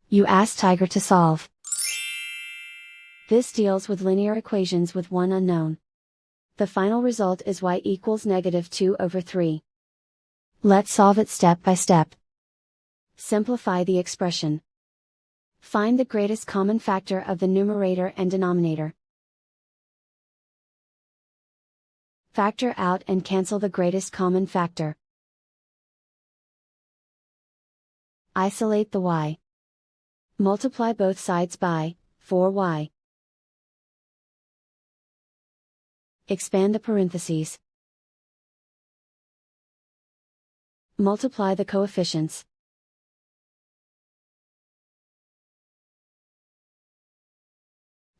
You ask Tiger to solve. This deals with linear equations with one unknown. The final result is y equals -2/3. Let's solve it step by step. Simplify the expression. Find the greatest common factor of the numerator and denominator. Factor out and cancel the greatest common factor. Isolate the y. Multiply both sides by 4y. Expand the parentheses. Multiply the coefficients.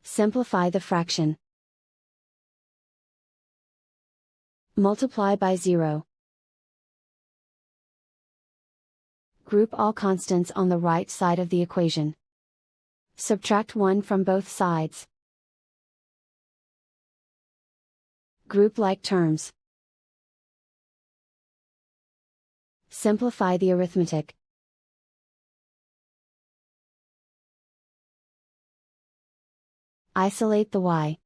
Simplify the fraction. Multiply by 0. Group all constants on the right side of the equation. Subtract 1 from both sides. Group like terms. Simplify the arithmetic. Isolate the y.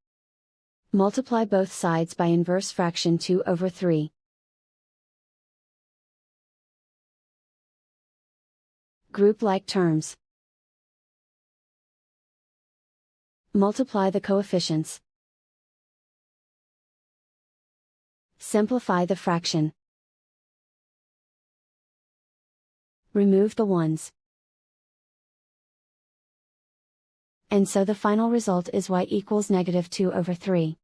Multiply both sides by inverse fraction 2/3. Group like terms. Multiply the coefficients. Simplify the fraction. Remove the ones. And so the final result is y equals -2/3.